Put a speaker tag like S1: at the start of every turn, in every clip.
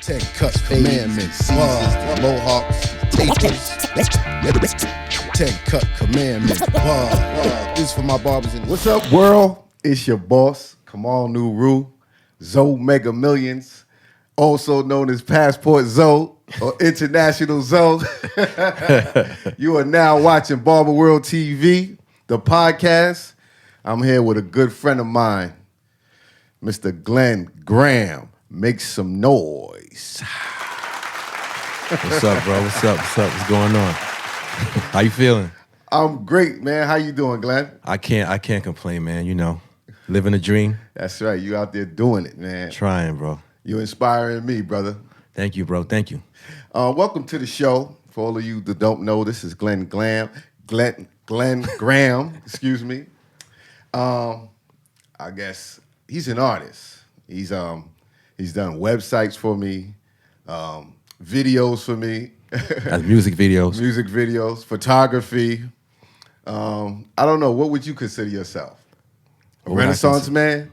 S1: Tech cuts, commandments, seasons, mohawks, tapers. Tech cut, commandments, this is for my barbers. What's up, world? It's your boss, Kamal Nuru, Zoe Mega Millions, also known as Passport Zoe or International Zoe. You are now watching Barber World TV, the podcast. I'm here with a good friend of mine, Mr. Glen Graham. Make some noise.
S2: What's up, bro? What's up? What's going on? How you feeling?
S1: I'm great, man. How you doing, Glenn?
S2: I can't complain, man. You know, living a dream.
S1: That's right. You out there doing it, man.
S2: Trying, bro.
S1: You inspiring me, brother.
S2: Thank you, bro. Thank you.
S1: Welcome to the show. For all of you that don't know, this is Glen Graham. Glen Graham, excuse me. I guess he's an artist. He's done websites for me, videos for me.
S2: That's music videos.
S1: Music videos, photography. I don't know. What would you consider yourself? A Renaissance man?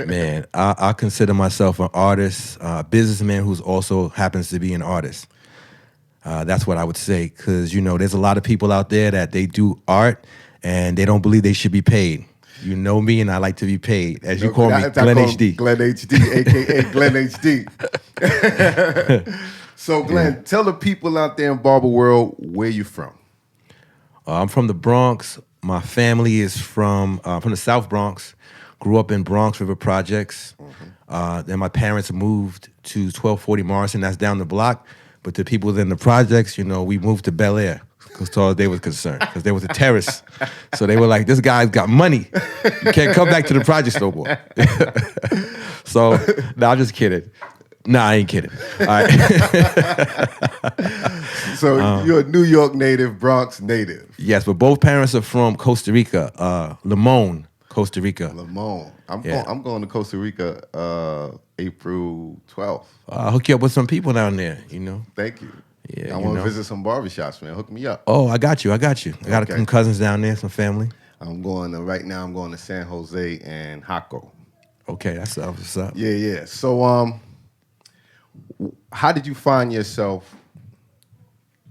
S2: Man, I consider myself an artist, a businessman who's also happens to be an artist. That's what I would say, because, you know, there's a lot of people out there that they do art and they don't believe they should be paid. You know me, and I like to be paid. As you call me, Glen HD.
S1: Glen HD, a.k.a. Glen HD. So, Glen, tell the people out there in Barber World where you from.
S2: I'm from the Bronx. My family is from the South Bronx. Grew up in Bronx River Projects. Then my parents moved to 1240 Morrison. That's down the block. But the people in the projects, you know, we moved to Bel Air. As far as they was concerned, because there was a terrace. So they were like, this guy's got money. You can't come back to the projects no more. So, no, I'm just kidding. Nah, I ain't kidding. All right.
S1: So you're a New York native, Bronx native.
S2: Yes, but both parents are from Costa Rica, Limon, Costa Rica.
S1: Limon. I'm going to Costa Rica April 12th.
S2: I'll hook you up with some people down there, you know.
S1: Thank you.
S2: Yeah,
S1: I want to visit some barbershops, man. Hook me up.
S2: Oh, I got you. I got some cousins down there, some family.
S1: Right now I'm going to San Jose and Jaco.
S2: Okay, that's what's up.
S1: Yeah. So, how did you find yourself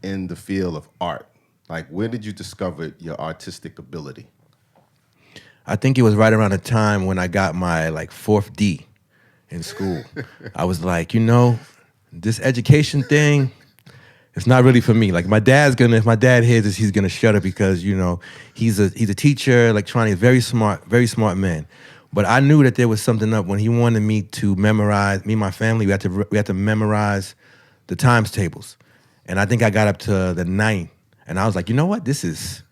S1: in the field of art? Like, where did you discover your artistic ability?
S2: I think it was right around the time when I got my fourth D in school. I was like, you know, this education thing, it's not really for me. Like, if my dad hears this, he's gonna shut up because, you know, he's a teacher, electronics, very smart man. But I knew that there was something up when he wanted me to memorize. Me and my family, we had to memorize the times tables, and I think I got up to the 9th, and I was like, you know what, this is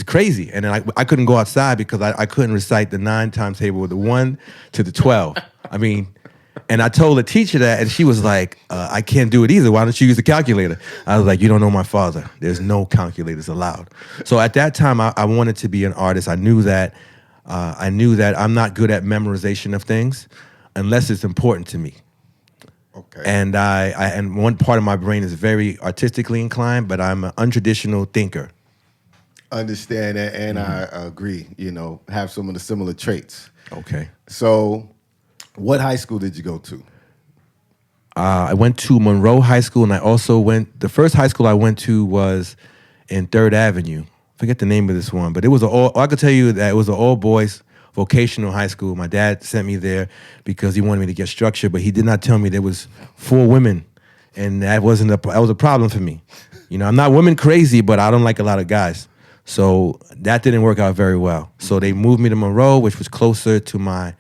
S2: crazy. And then I couldn't go outside because I couldn't recite the 9 times table, the 1 to the 12. I mean. And I told the teacher that, and she was like, I can't do it either. Why don't you use a calculator? I was like, you don't know my father. There's no calculators allowed. So at that time, I wanted to be an artist. I knew that I'm not good at memorization of things unless it's important to me.
S1: Okay.
S2: And and one part of my brain is very artistically inclined, but I'm an untraditional thinker.
S1: Understand that, and I agree. You know, have some of the similar traits.
S2: Okay.
S1: So, what high school did you go to?
S2: I went to Monroe High School, and the first high school I went to was in 3rd Avenue. Forget the name of this one, but I could tell you that it was an all-boys vocational high school. My dad sent me there because he wanted me to get structure, but he did not tell me there was 4 women, and that was a problem for me. You know, I'm not women crazy, but I don't like a lot of guys. So that didn't work out very well. So they moved me to Monroe, which was closer to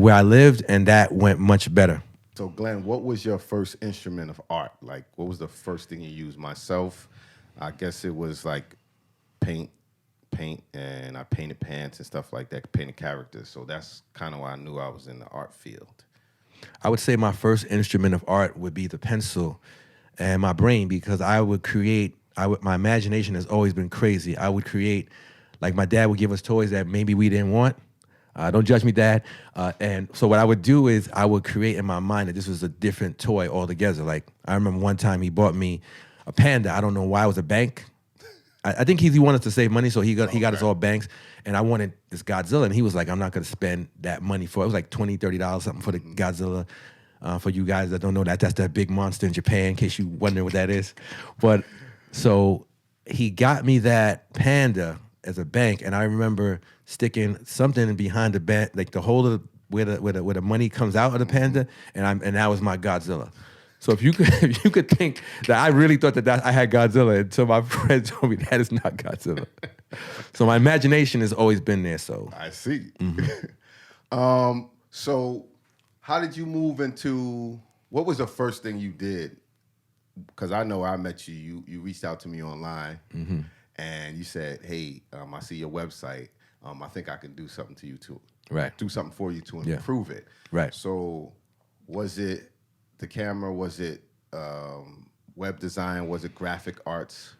S2: where I lived, and that went much better.
S1: So, Glenn, what was your first instrument of art? Like, what was the first thing you used? Myself, I guess it was like paint, and I painted pants and stuff like that, painted characters. So that's kind of why I knew I was in the art field.
S2: I would say my first instrument of art would be the pencil and my brain, because I would create. My imagination has always been crazy. I would create, like my dad would give us toys that maybe we didn't want. Don't judge me, Dad. And so what I would do is I would create in my mind that this was a different toy altogether. Like, I remember one time he bought me a panda. I don't know why. It was a bank. I think he wanted to save money, so he got us all banks. And I wanted this Godzilla, and he was like, I'm not going to spend that money for it. It was like $20, $30 something for the Godzilla. For you guys that don't know that's that big monster in Japan, in case you wonder what that is. But so he got me that panda as a bank, and I remember sticking something behind the bank, like the hole of where the money comes out of the panda, and that was my Godzilla. So if you could think that I really thought that I had Godzilla until my friend told me that is not Godzilla. So my imagination has always been there. So
S1: I see.
S2: Mm-hmm.
S1: So how did you move into, what was the first thing you did? Because I know I met you. You reached out to me online,
S2: mm-hmm.
S1: and you said, "Hey, I see your website. I think I can do something to you to do something for you to improve it."
S2: Right.
S1: So was it the camera? Was it web design? Was it graphic arts?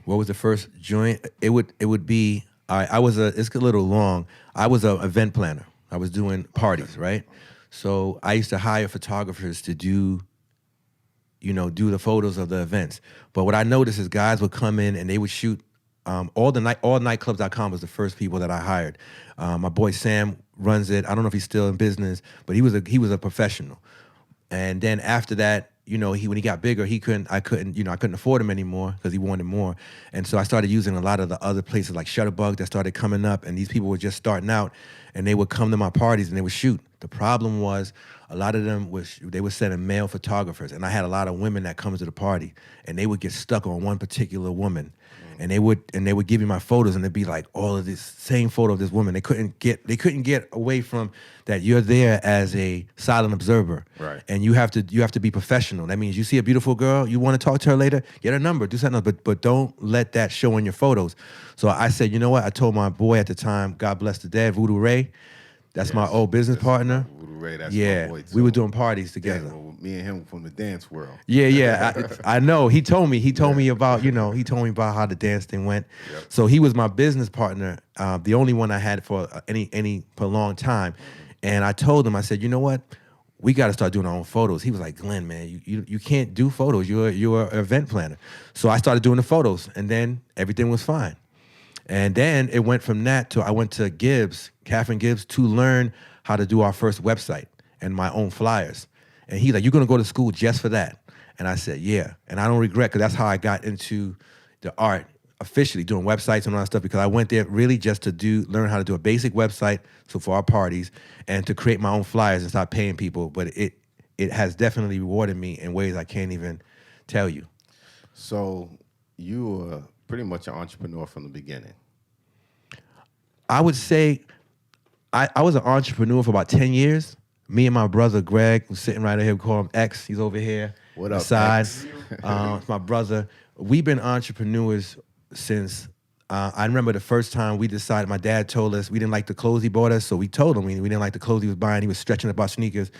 S2: What was the first joint? It would be. It's a little long. I was an event planner. I was doing parties, right? So I used to hire photographers to do the photos of the events. But what I noticed is guys would come in and they would shoot. All nightclubs.com was the first people that I hired. My boy Sam runs it. I don't know if he's still in business, but he was a professional. And then after that, when he got bigger, I couldn't afford him anymore because he wanted more. And so I started using a lot of the other places like Shutterbug that started coming up, and these people were just starting out, and they would come to my parties and they would shoot. The problem was a lot of them they were sending male photographers, and I had a lot of women that come to the party, and they would get stuck on one particular woman. And they would give me my photos, and it'd be like all of this same photo of this woman. They couldn't get away from that. You're there as a silent observer,
S1: right?
S2: And you have to be professional. That means you see a beautiful girl, you want to talk to her later, get her number, do something else, but don't let that show in your photos. So I said, you know what? I told my boy at the time, God bless the dad, Voodoo Ray. That's my old business partner.
S1: Voodoo Ray, that's my boy too.
S2: We were doing parties together.
S1: Yeah, well, me and him from the dance world.
S2: Yeah. I know. He told me about, how the dance thing went.
S1: Yep.
S2: So he was my business partner, the only one I had for for a long time. And I told him, I said, you know what? We got to start doing our own photos. He was like, Glenn, man, you can't do photos. You're an event planner. So I started doing the photos, and then everything was fine. And then it went from that to I went to Catherine Gibbs, to learn how to do our first website and my own flyers. And he's like, you're going to go to school just for that? And I said, yeah. And I don't regret, because that's how I got into the art officially, doing websites and all that stuff, because I went there really just to learn how to do a basic website, so for our parties, and to create my own flyers and start paying people. But it has definitely rewarded me in ways I can't even tell you.
S1: So you were pretty much an entrepreneur from the beginning.
S2: I would say I was an entrepreneur for about 10 years. Me and my brother Greg, who's sitting right here, we call him X. He's over here.
S1: What up,
S2: side.
S1: X?
S2: My brother. We've been entrepreneurs since, I remember the first time we decided, my dad told us we didn't like the clothes he bought us, so we told him we didn't like the clothes he was buying. He was stretching up our sneakers.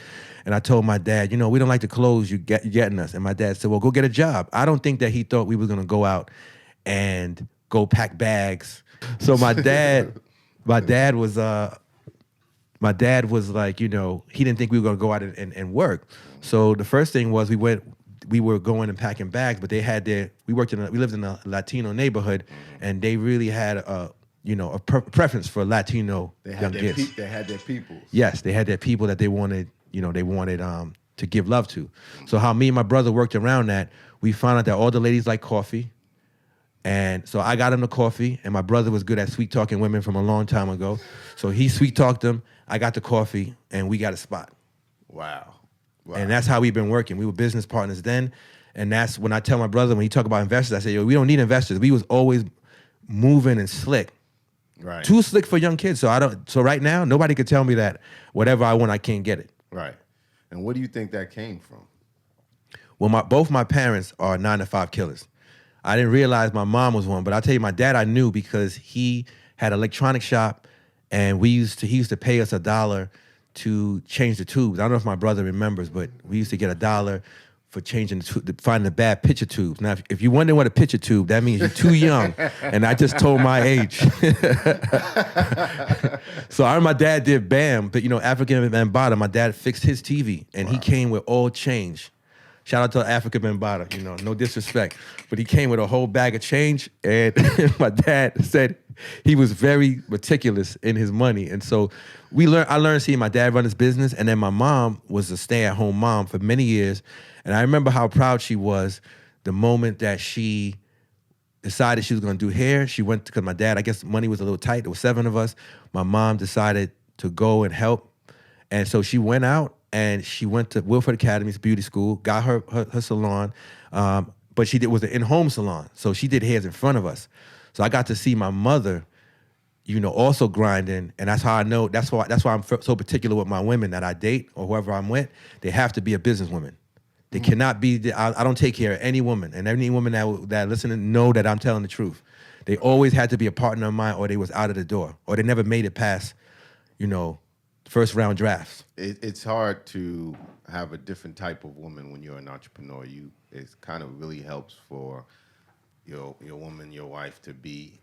S2: And I told my dad, we don't like the clothes you're getting us. And my dad said, well, go get a job. I don't think that he thought we were going to go out and go pack bags. So my dad was like, he didn't think we were going to go out and work. So the first thing was we were going and packing bags, but we lived in a Latino neighborhood, and they really had a preference for Latino young kids.
S1: They had their people.
S2: Yes, they had their people that they wanted to give love to. So how me and my brother worked around that, we found out that all the ladies like coffee. And so I got him the coffee, and my brother was good at sweet-talking women from a long time ago. So he sweet-talked them, I got the coffee, and we got a spot.
S1: Wow.
S2: And that's how we've been working. We were business partners then, and that's when I tell my brother, when he talk about investors, I say, we don't need investors. We was always moving and slick.
S1: Right.
S2: Too slick for young kids. So right now, nobody could tell me that whatever I want, I can't get it.
S1: Right. And what do you think that came from?
S2: Well, both my parents are 9-to-5 killers. I didn't realize my mom was one, but I'll tell you, my dad I knew because he had an electronic shop, and he used to pay us $1 to change the tubes. I don't know if my brother remembers, but we used to get $1 for changing finding the bad picture tubes. Now, if you wonder what a picture tube, that means you're too young, and I just told my age. So I remember my dad did BAM, but African and Bottom. My dad fixed his TV, and he came with all change Shout out to Africa Bambaataa, you know, no disrespect. But he came with a whole bag of change, and my dad said he was very meticulous in his money. And so I learned seeing my dad run his business, and then my mom was a stay-at-home mom for many years. And I remember how proud she was the moment that she decided she was going to do hair. She went, because my dad, I guess money was a little tight. There were 7 of us. My mom decided to go and help. And so she went out and she went to Wilford Academy's beauty school, got her salon, but was an in-home salon. So she did hairs in front of us. So I got to see my mother, you know, also grinding. And that's how I know, that's why I'm so particular with my women that I date or whoever I'm with. They have to be a businesswoman. They cannot be, I don't take care of any woman. And any woman that listening know that I'm telling the truth. They always had to be a partner of mine, or they was out of the door, or they never made it past, you know, first round drafts.
S1: It's hard to have a different type of woman when you're an entrepreneur. It kind of really helps for your woman, your wife, to be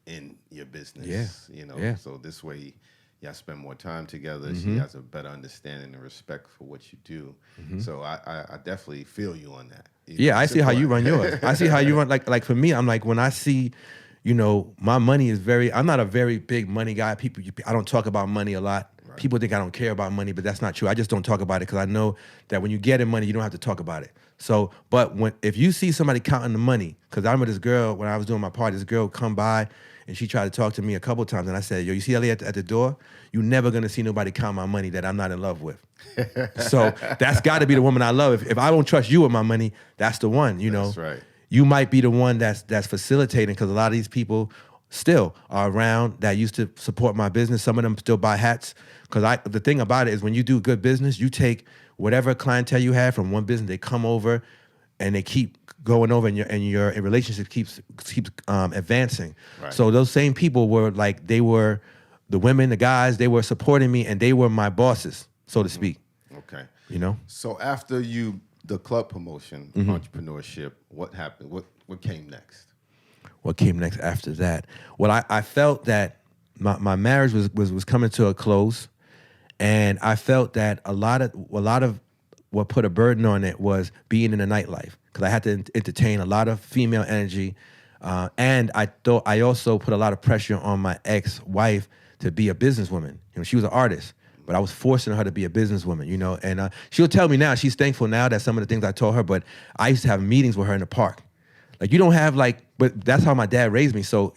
S1: in your business.
S2: Yeah.
S1: You know,
S2: Yeah.
S1: so this way y'all spend more time together. She has a better understanding and respect for what you do. So I definitely feel you on that.
S2: Yeah, I see how you run yours. I see how you run. Like for me, I'm like, when I see, you know, my money is I'm not a very big money guy. I don't talk about money a lot. Right. People think I don't care about money, but that's not true. I just don't talk about it because I know that when you get in money, you don't have to talk about it. So, but if you see somebody counting the money, because I remember this girl, when I was doing my party, this girl come by and she tried to talk to me a couple of times, and I said, yo, you see Ellie at the door? You're never going to see nobody count my money that I'm not in love with. So that's got to be the woman I love. If I don't trust you with my money, that's the one, you know.
S1: That's right.
S2: You might be the one that's facilitating, because a lot of these people still are around that used to support my business. Some of them still buy hats. Because the thing about it is, when you do good business, you take whatever clientele you have from one business, they come over and they keep going over, and your relationship keeps advancing. Right. So those same people were like, they were the women, the guys, they were supporting me, and they were my bosses, so to speak.
S1: Okay.
S2: You know?
S1: So after the club promotion, entrepreneurship, what happened? What came next?
S2: What came next after that? Well, I felt that my marriage was coming to a close, and I felt that a lot of what put a burden on it was being in the nightlife, because I had to entertain a lot of female energy, and I thought I also put a lot of pressure on my ex-wife to be a businesswoman. You know, she was an artist, but I was forcing her to be a businesswoman, you know. And she'll tell me now, she's thankful now that some of the things I told her, but I used to have meetings with her in the park. Like, you don't have but that's how my dad raised me. So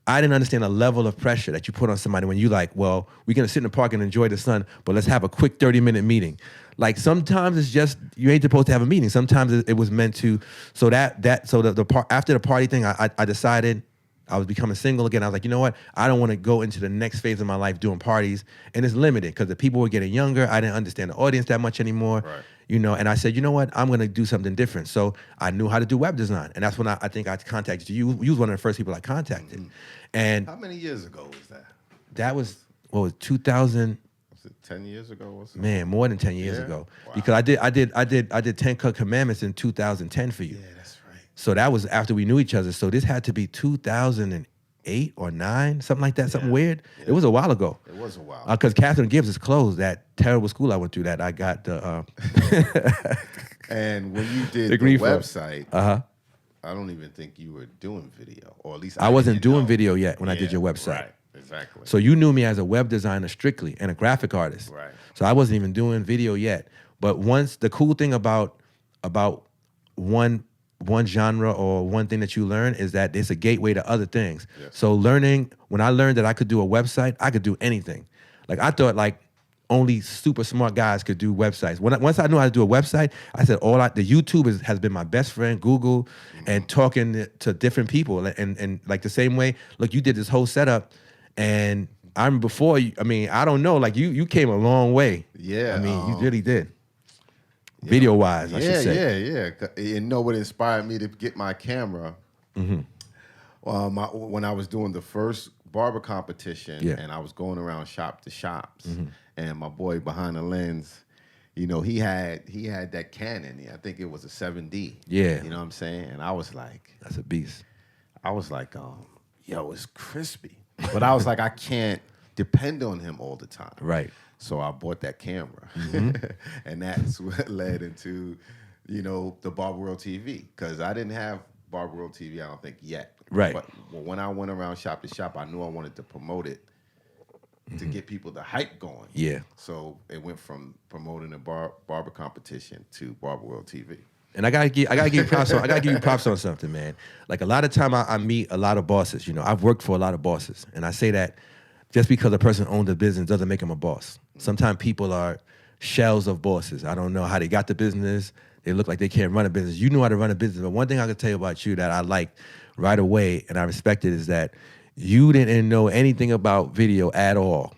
S2: I didn't understand the level of pressure that you put on somebody when you like, well, we're going to sit in the park and enjoy the sun, but let's have a quick 30-minute meeting. Like, sometimes it's just, you ain't supposed to have a meeting. Sometimes it was meant to, so after the party thing, I decided I was becoming single again. I was like, you know what? I don't want to go into the next phase of my life doing parties. And it's limited because the people were getting younger. I didn't understand the audience that much anymore. Right. You know, and I said, you know what? I'm going to do something different. So I knew how to do web design. And that's when I think I contacted you. You was one of the first people I contacted. Mm-hmm. And
S1: how many years ago was that?
S2: That was, 2000?
S1: Was it 10 years ago or something?
S2: Man, more than 10 years ago. Wow. Because I did 10 Commandments in 2010 for you.
S1: Yeah, that's right.
S2: So that was after we knew each other. So this had to be 2008 or 9, something like that, something weird. Yeah. It was a while ago.
S1: It was a while.
S2: Because Catherine Gibbs is closed. That terrible school I went through, that I got the...
S1: And when you did the website, I don't even think you were doing video, or at least
S2: I wasn't doing video yet when I did your website.
S1: Right, exactly.
S2: So you knew me as a web designer strictly and a graphic artist.
S1: Right.
S2: So I wasn't even doing video yet. But once, the cool thing about one genre or one thing that you learn is that it's a gateway to other things. Yes. So when I learned that I could do a website, I could do anything. Like, I thought only super smart guys could do websites. Once I knew how to do a website, I said the YouTube has been my best friend, Google, and talking to different people. And like the same way, look, you did this whole setup, and I'm before you, I don't know, like you came a long way.
S1: Yeah.
S2: You really did. Yeah. Video wise, I should say.
S1: Yeah. You know what inspired me to get my camera? Mm-hmm. When I was doing the first barber competition, and I was going around shop to shops, and my boy behind the lens, you know, he had that Canon. I think it was a 7D.
S2: Yeah.
S1: You know what I'm saying? And I was like,
S2: that's a beast.
S1: I was like, yo, it's crispy. But I was like, I can't depend on him all the time.
S2: Right.
S1: So I bought that camera, and that's what led into, the Barber World TV, because I didn't have Barber World TV, I don't think, yet.
S2: Right.
S1: But when I went around shop to shop, I knew I wanted to promote it to get people the hype going.
S2: Yeah.
S1: So it went from promoting a barber competition to Barber World TV.
S2: And I gotta give you props on. I gotta give you props on something, man. Like a lot of time, I meet a lot of bosses. I've worked for a lot of bosses, and I say that just because a person owns a business doesn't make him a boss. Sometimes people are shells of bosses. I don't know how they got the business. They look like they can't run a business. You knew how to run a business, but one thing I can tell you about you that I liked right away and I respected is that you didn't know anything about video at all.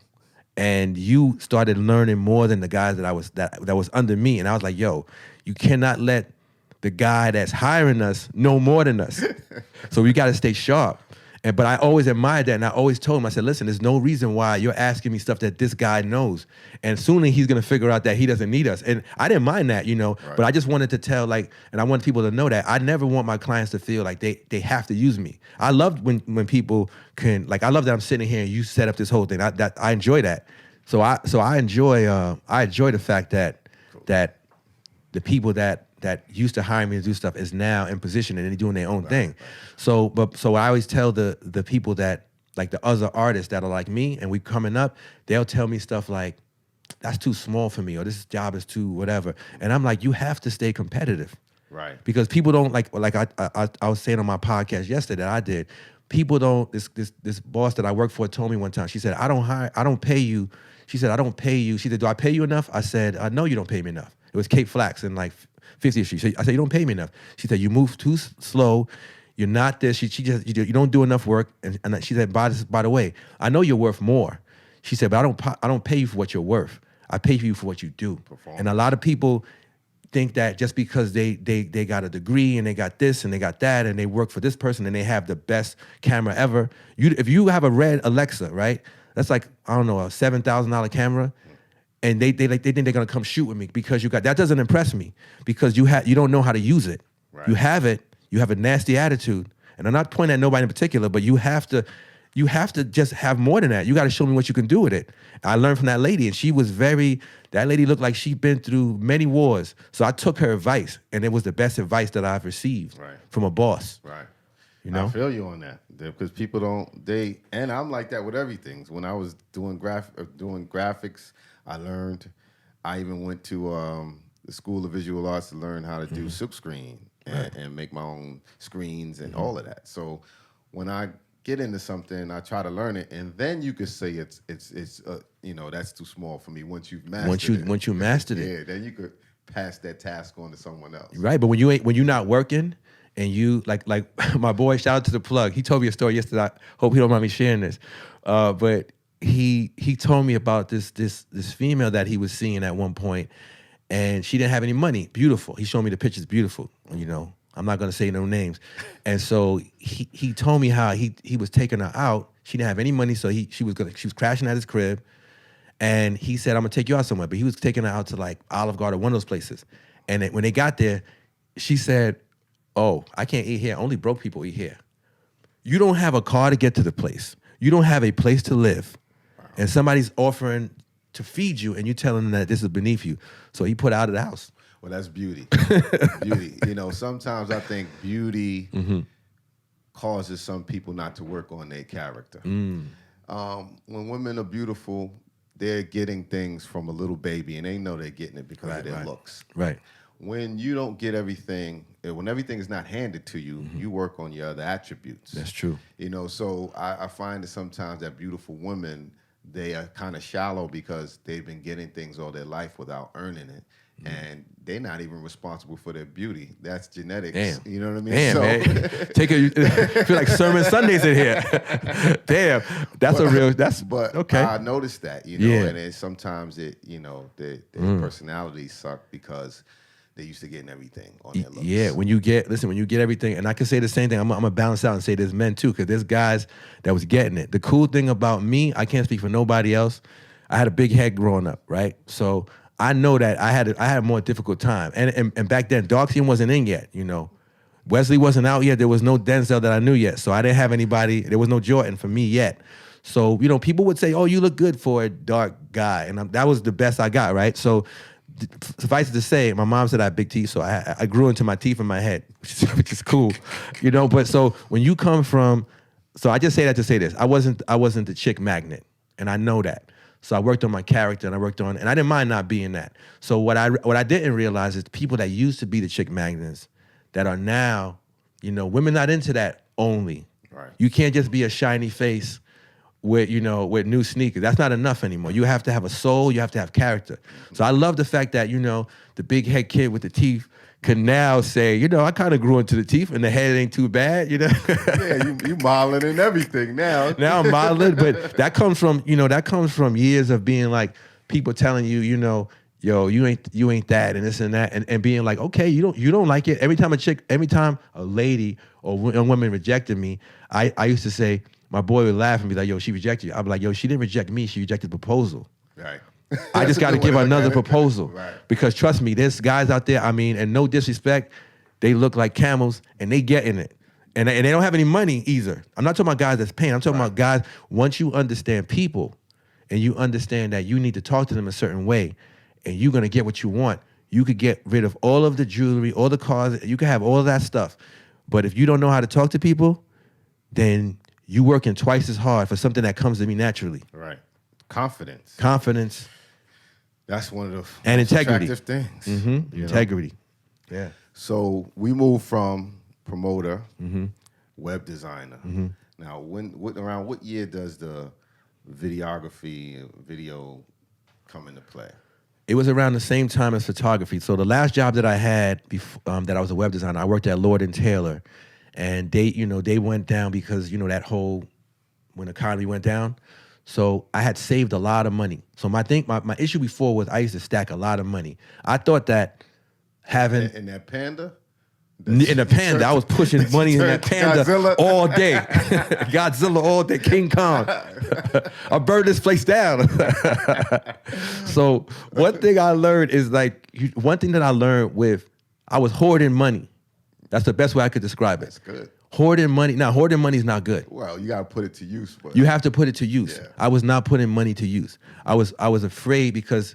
S2: And you started learning more than the guys that was under me. And I was like, yo, you cannot let the guy that's hiring us know more than us. So we got to stay sharp. But I always admired that, and I always told him, I said, listen, there's no reason why you're asking me stuff that this guy knows. And sooner he's going to figure out that he doesn't need us. And I didn't mind that, Right. But I just wanted to tell, and I want people to know that I never want my clients to feel like they have to use me. I love when people can, I love that I'm sitting here and you set up this whole thing. I enjoy that. So I enjoy the fact that the people that used to hire me to do stuff is now in position and they're doing their own thing. Right. So I always tell the people that, the other artists that are like me and we coming up, they'll tell me stuff like, that's too small for me, or this job is too whatever. And I'm like, you have to stay competitive.
S1: Right.
S2: Because people don't I was saying on my podcast yesterday that I did, people don't, this boss that I worked for told me one time, she said, I don't pay you. She said, I don't pay you. She said, do I pay you enough? I said, no, you don't pay me enough. It was Kate Flax in 50th Street. I said, you don't pay me enough. She said, you move too slow. You're not this. She just, you don't do enough work. And she said, by the way, I know you're worth more. She said, but I don't pay you for what you're worth. I pay you for what you do. Performance. And a lot of people think that just because they got a degree and they got this and they got that and they work for this person and they have the best camera ever. If you have a red Alexa, right? That's a $7,000 camera. And they think they're gonna come shoot with me because that doesn't impress me because you don't know how to use it. Right. You have it. You have a nasty attitude, and I'm not pointing at nobody in particular, but you have to just have more than that. You got to show me what you can do with it. I learned from that lady, and that lady looked like she'd been through many wars. So I took her advice, and it was the best advice that I've received from a boss.
S1: Right. I feel you on that because people and I'm like that with everything. When I was doing graphics, I learned. I even went to the School of Visual Arts to learn how to do silk screen and make my own screens and all of that. So when I get into something, I try to learn it, and then you could say it's that's too small for me. Once you've mastered it.
S2: Once you mastered it,
S1: yeah, then you could pass that task on to someone else.
S2: Right, but when you're not working. And you like my boy, shout out to the plug. He told me a story yesterday. I hope he don't mind me sharing this. But he told me about this female that he was seeing at one point, and she didn't have any money. Beautiful. He showed me the pictures. Beautiful. I'm not gonna say no names. And so he told me how he was taking her out. She didn't have any money, so she was crashing at his crib. And he said, I'm gonna take you out somewhere. But he was taking her out to Olive Garden, one of those places. And when they got there, she said, oh, I can't eat here. Only broke people eat here. You don't have a car to get to the place. You don't have a place to live. Wow. And somebody's offering to feed you and you telling them that this is beneath you. So he put her out of the house.
S1: Well, that's beauty. Beauty. Sometimes I think beauty causes some people not to work on their character. When women are beautiful, they're getting things from a little baby and they know they're getting it because of their looks.
S2: Right.
S1: When you don't get everything, when everything is not handed to you, you work on your other attributes.
S2: That's true.
S1: So I find that sometimes that beautiful women, they are kind of shallow because they've been getting things all their life without earning it. And they're not even responsible for their beauty. That's genetics.
S2: Damn.
S1: You know what I mean?
S2: Damn, man. Feel like Sermon Sundays in here. Damn. But okay.
S1: I noticed that, and sometimes their personalities suck because they're used to getting everything on their looks.
S2: Yeah, when you get everything, and I can say the same thing, I'm going to balance out and say there's men too, because there's guys that was getting it. The cool thing about me, I can't speak for nobody else, I had a big head growing up, right? So I know that I had a more difficult time. And back then, dark skin wasn't in yet, Wesley wasn't out yet. There was no Denzel that I knew yet. So I didn't have anybody, there was no Jordan for me yet. So, you know, people would say, oh, you look good for a dark guy. And that was the best I got, right? So suffice it to say, my mom said I had big teeth, so I grew into my teeth in my head, which is cool, you know. But so when you come from, so I just say that to say this: I wasn't the chick magnet, and I know that. So I worked on my character, and and I didn't mind not being that. So what I didn't realize is people that used to be the chick magnets that are now, you know, women not into that only.
S1: Right.
S2: You can't just be a shiny face with new sneakers. That's not enough anymore. You have to have a soul. You have to have character. So I love the fact that, you know, the big head kid with the teeth can now say, you know, I kind of grew into the teeth and the head ain't too bad, you know.
S1: Yeah, you modeling and everything now.
S2: Now I'm modeling, but that comes from years of being like people telling you, you know, yo, you ain't that and this and that, and being like, okay, you don't like it. Every time a lady or young woman rejected me, I used to say, my boy would laugh and be like, yo, she rejected you. I'd be like, yo, she didn't reject me, she rejected the proposal.
S1: Right.
S2: I just got to give her another proposal.
S1: Right.
S2: Because trust me, there's guys out there, I mean, and no disrespect, they look like camels and they getting it. And they don't have any money either. I'm not talking about guys that's paying. I'm talking about guys, once you understand people and you understand that you need to talk to them a certain way and you're going to get what you want, you could get rid of all of the jewelry, all the cars, you can have all of that stuff. But if you don't know how to talk to people, then you working twice as hard for something that comes to me naturally.
S1: Right. Confidence.
S2: That's
S1: one of the
S2: and integrity.
S1: attractive things.
S2: Mm-hmm. Integrity.
S1: Know?
S2: Yeah.
S1: So we moved from promoter, web designer. Now, around what year does the video come into play?
S2: It was around the same time as photography. So the last job that I had before, that I was a web designer, I worked at Lord & Taylor, and they went down because that whole when the economy went down. So I had saved a lot of money. So my issue before was I used to stack a lot of money. I thought that having
S1: in that Panda.
S2: In the Panda, I was pushing money in that Panda
S1: Godzilla.
S2: all day. Godzilla all day, King Kong. I burned this place down. So one thing I learned is I was hoarding money. That's the best way I could describe it.
S1: That's good.
S2: Hoarding money. Now, hoarding money is not good.
S1: Well, you got to put it to use. But
S2: you have to put it to use.
S1: Yeah.
S2: I was not putting money to use. I was afraid because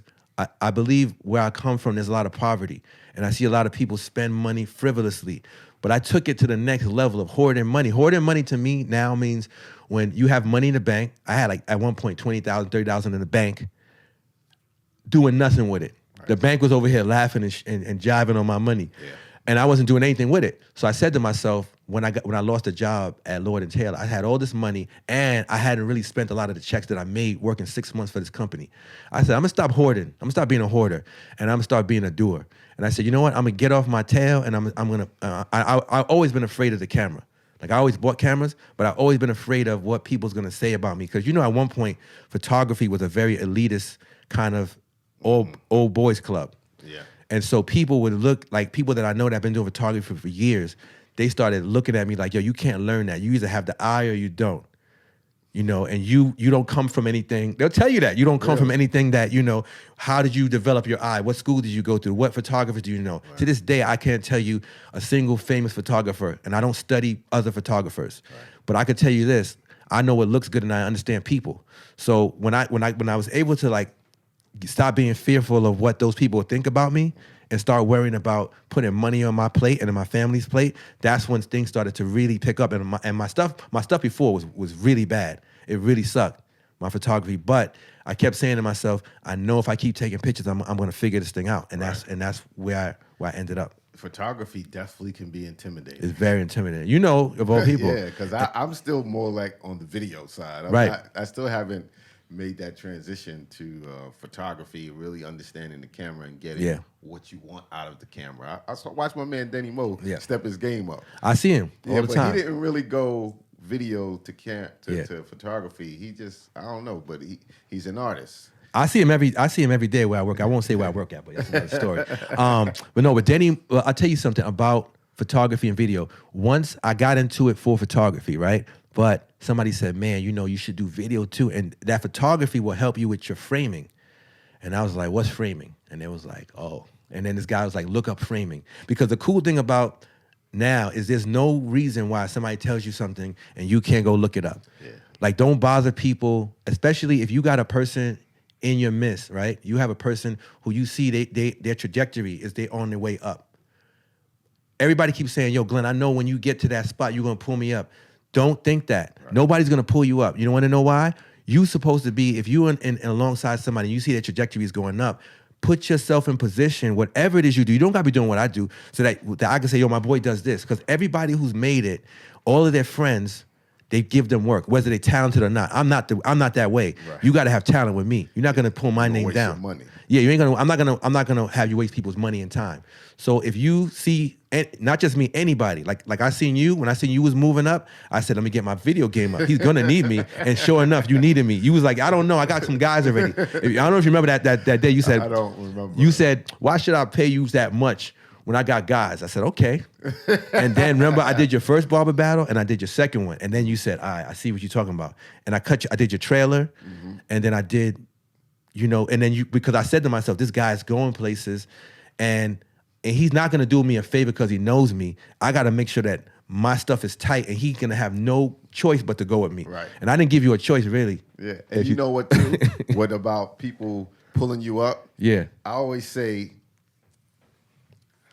S2: I believe where I come from, there's a lot of poverty. And I see a lot of people spend money frivolously. But I took it to the next level of hoarding money. Hoarding money to me now means when you have money in the bank. I had at one point $20,000, $30,000 in the bank, doing nothing with it. Right. The bank was over here laughing and jiving on my money. Yeah. And I wasn't doing anything with it. So I said to myself, when I lost a job at Lord & Taylor, I had all this money and I hadn't really spent a lot of the checks that I made working 6 months for this company. I said, I'm gonna stop hoarding. I'm gonna stop being a hoarder and I'm gonna start being a doer. And I said, you know what? I'm gonna get off my tail and I've always been afraid of the camera. Like I always bought cameras, but I've always been afraid of what people's gonna say about me. Because at one point, photography was a very elitist kind of old boys club.
S1: Yeah.
S2: And so people would look like people that I know that have been doing photography for years. They started looking at me like, yo, you can't learn that. You either have the eye or you don't. And you don't come from anything. They'll tell you that. You don't come from anything that, how did you develop your eye? What school did you go through? What photographers do you know? Right. To this day, I can't tell you a single famous photographer, and I don't study other photographers. Right. But I could tell you this. I know what looks good and I understand people. So when I was able to stop being fearful of what those people think about me and start worrying about putting money on my plate and on my family's plate, that's when things started to really pick up. And my stuff before was really bad. It really sucked, my photography. But I kept saying to myself, I know if I keep taking pictures, I'm going to figure this thing out. And that's where I ended up.
S1: Photography definitely can be intimidating.
S2: It's very intimidating. Of all people.
S1: Yeah, because I'm still more like on the video side. I still haven't made that transition to photography, really understanding the camera and getting what you want out of the camera. I watch my man Denny Moe step his game up.
S2: I see him all the time.
S1: He didn't really go video to photography. He just, I don't know, but he's an artist.
S2: I see him every day where I work. I won't say where I work at, but that's another story. But Denny, I'll tell you something about photography and video. Once I got into it for photography, right? But somebody said, man, you should do video too. And that photography will help you with your framing. And I was like, what's framing? And it was like, oh. And then this guy was like, look up framing. Because the cool thing about now is there's no reason why somebody tells you something and you can't go look it up. Yeah. Like, don't bother people, especially if you got a person in your midst, right? You have a person who you see their trajectory is they on their way up. Everybody keeps saying, yo, Glenn, I know when you get to that spot, you're going to pull me up. Don't think that. Right. Nobody's going to pull you up. You don't want to know why? You supposed to be, if you're in alongside somebody, you see their trajectory is going up, put yourself in position, whatever it is you do. You don't got to be doing what I do so that I can say, yo, my boy does this. Because everybody who's made it, all of their friends, they give them work, whether they're talented or not. I'm not that way. Right. You got to have talent with me. You're not going to pull my name down.
S1: Money.
S2: Yeah, you ain't gonna. I'm not gonna have you waste people's money and time. So if you see, not just me, anybody, like I seen you when I seen you was moving up, I said, let me get my video game up. He's gonna need me, and sure enough, you needed me. You was like, I don't know, I got some guys already. I don't know if you remember that day. You said,
S1: I don't remember.
S2: You said, why should I pay you that much when I got guys? I said, okay. And then remember, I did your first Barber Battle, and I did your second one, and then you said, all right, I see what you're talking about, and I did your trailer, and then I did. You know, and then because I said to myself, this guy's going places, and he's not gonna do me a favor because he knows me. I gotta make sure that my stuff is tight, and he's gonna have no choice but to go with me.
S1: Right.
S2: And I didn't give you a choice, really.
S1: Yeah. And you know what, too? What about people pulling you up?
S2: Yeah.
S1: I always say,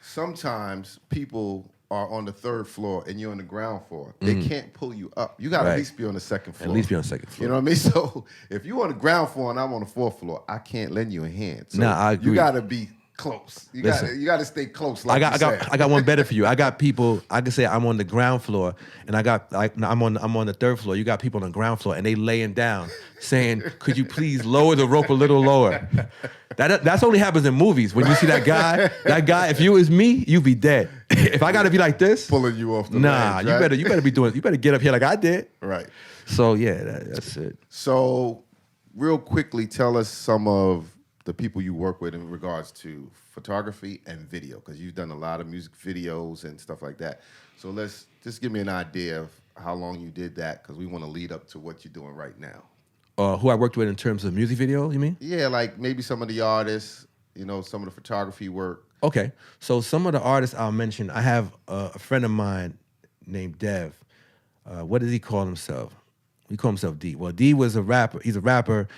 S1: sometimes people are on the third floor and you're on the ground floor. They can't pull you up. You got to at least be on the second floor.
S2: At least be on the second floor.
S1: You know what I mean? So if you're on the ground floor and I'm on the fourth floor, I can't lend you a hand. So
S2: I agree.
S1: You got to be close. You got to stay close. Like
S2: I got one better for you. I got people. I can say I'm on the ground floor, and I'm on the third floor. You got people on the ground floor, and they laying down, saying, "Could you please lower the rope a little lower?" That's only happens in movies. When you see that guy. If you was me, you'd be dead. If I got to be like this,
S1: pulling you off the
S2: ledge, right? you better be doing. You better get up here like I did.
S1: Right.
S2: So yeah, that's it.
S1: So, real quickly, tell us some of the people you work with in regards to photography and video, because you've done a lot of music videos and stuff like that. So let's just give me an idea of how long you did that, because we want to lead up to what you're doing right now.
S2: Who I worked with in terms of music video, you mean?
S1: Yeah, like maybe some of the artists, you know, some of the photography work.
S2: Okay, so some of the artists I'll mention, I have a friend of mine named Dev. What does he call himself? He called himself D. Well, D was a rapper. He's a rapper.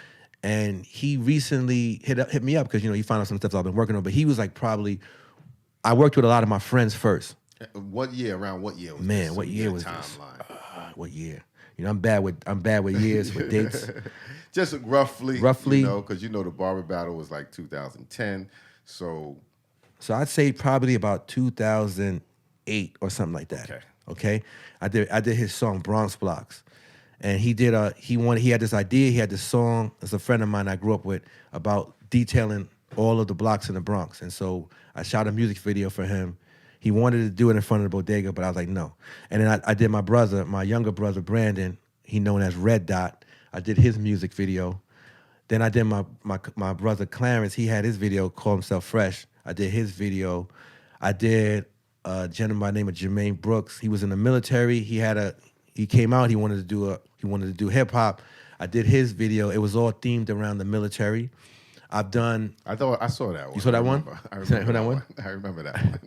S2: And he recently hit me up because, you know, he found out some stuff I've been working on. But he was like I worked with a lot of my friends first.
S1: What year? Around what year was this?
S2: Man, what year was
S1: timeline?
S2: What year? You know, I'm bad with years, with dates.
S1: Just roughly.
S2: Roughly.
S1: You know, because you know the Barber Battle was like 2010. So
S2: I'd say probably about 2008 or something like that. Okay. I did his song Bronx Blocks. And he had this idea, he had this song, as a friend of mine I grew up with, about detailing all of the blocks in the Bronx. And so I shot a music video for him. He wanted to do it in front of the bodega, but I was like, no. And then I did my younger brother, Brandon, he known as Red Dot. I did his music video. Then I did my brother Clarence, he had his video, called himself Fresh. I did his video. I did a gentleman by the name of Jermaine Brooks. He was in the military. He came out. He wanted to do hip hop. I did his video. It was all themed around the military.
S1: I thought I saw that one.
S2: You saw that one?
S1: I remember that one. I remember that one.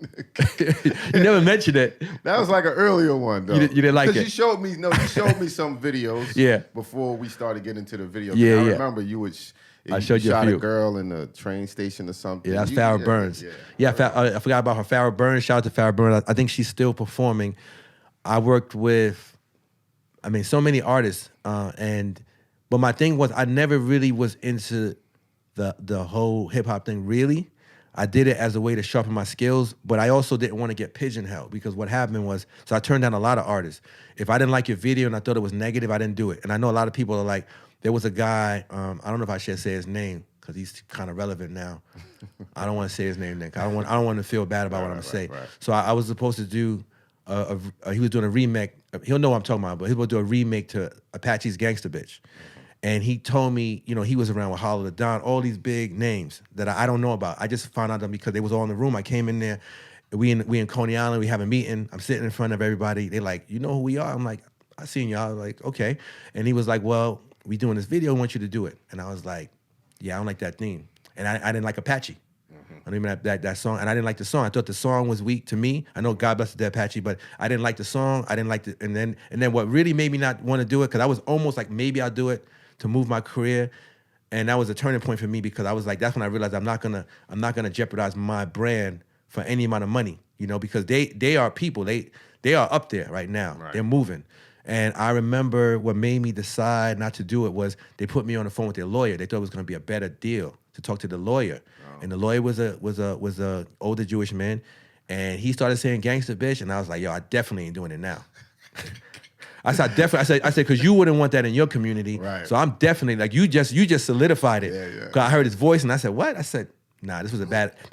S2: You never mentioned it.
S1: That was like an earlier one, though.
S2: You didn't like it.
S1: Because you showed me some videos.
S2: Yeah.
S1: Before we started getting into the video.
S2: Yeah,
S1: I remember I showed you shot a girl in the train station or something.
S2: Yeah, that's Farrah Burns. Yeah, I forgot about her. Farrah Burns. Shout out to Farrah Burns. I think she's still performing. I worked with, so many artists, but my thing was I never really was into the whole hip hop thing. Really, I did it as a way to sharpen my skills, but I also didn't want to get pigeonholed, because what happened was, so I turned down a lot of artists. If I didn't like your video and I thought it was negative, I didn't do it. And I know a lot of people are like, there was a guy, I don't know if I should say his name because he's kind of relevant now. I don't want to say his name then, 'cause I don't want to feel bad about what I'm gonna say. Right. So I was supposed to do. He was doing a remake. He'll know what I'm talking about, but he was going to do a remake to Apache's Gangsta Bitch. And he told me, he was around with Hollow the Don, all these big names that I don't know about. I just found out them because they was all in the room. I came in there. We in Coney Island. We have a meeting. I'm sitting in front of everybody. They're like, you know who we are? I'm like, I seen y'all. Like, okay. And he was like, well, we doing this video. I want you to do it. And I was like, yeah, I don't like that theme. And I didn't like Apache. Mm-hmm. I don't even that song, and I didn't like the song. I thought the song was weak to me. I know God bless the dead Apache, but I didn't like the song. I didn't like the, and then what really made me not want to do it, because I was almost like maybe I'll do it to move my career, and that was a turning point for me, because I was like, that's when I realized I'm not gonna jeopardize my brand for any amount of money, you know, because they are people, they are up there right now,
S1: Right.
S2: They're moving. And I remember what made me decide not to do it was they put me on the phone with their lawyer. They thought it was going to be a better deal to talk to the lawyer, and the lawyer was a older Jewish man, and he started saying "gangster bitch," and I was like, "Yo, I definitely ain't doing it now." I said, because you wouldn't want that in your community,
S1: Right.
S2: so I'm definitely like you just solidified it.
S1: Yeah.
S2: Because I heard his voice, and I said, "What?" I said, "Nah, that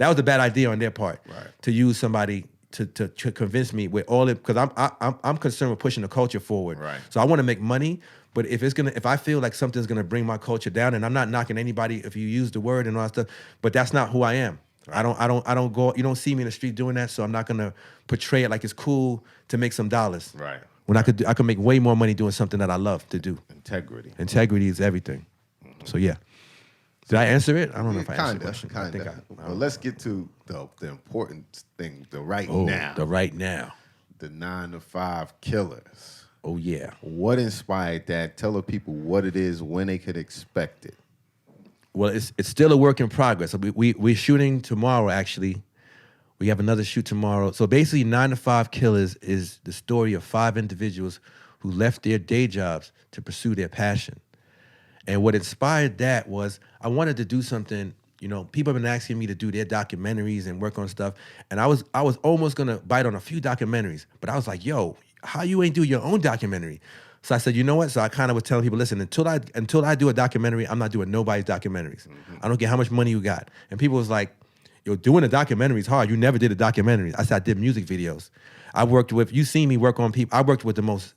S2: was a bad idea on their part,
S1: Right.
S2: to use somebody." To convince me with all it, because I'm concerned with pushing the culture forward.
S1: Right.
S2: So I want to make money, but if I feel like something's gonna bring my culture down, and I'm not knocking anybody if you use the word and all that stuff, but that's not who I am. Right. I don't go. You don't see me in the street doing that, so I'm not gonna portray it like it's cool to make some dollars.
S1: Right.
S2: When I could make way more money doing something that I love to do.
S1: Integrity.
S2: Integrity is everything. So yeah. Did I answer it? I don't know if I answered the question. I think
S1: Well, let's get to the important thing, the right now.
S2: The right now.
S1: The 9 to 5 killers.
S2: Oh yeah.
S1: What inspired that? Tell the people what it is, when they could expect it.
S2: Well, it's still a work in progress. We're shooting tomorrow, actually. We have another shoot tomorrow. So basically, 9 to 5 Killers is the story of 5 individuals who left their day jobs to pursue their passion. And what inspired that was I wanted to do something. You know, people have been asking me to do their documentaries and work on stuff, and I was almost gonna bite on a few documentaries, but I was like, "Yo, how you ain't do your own documentary?" So I said, "You know what?" So I kind of was telling people, "Listen, until I do a documentary, I'm not doing nobody's documentaries. I don't care how much money you got." And people was like, "Yo, doing a documentary is hard. You never did a documentary." I said, "I did music videos. I worked with. You seen me work on people. I worked with the most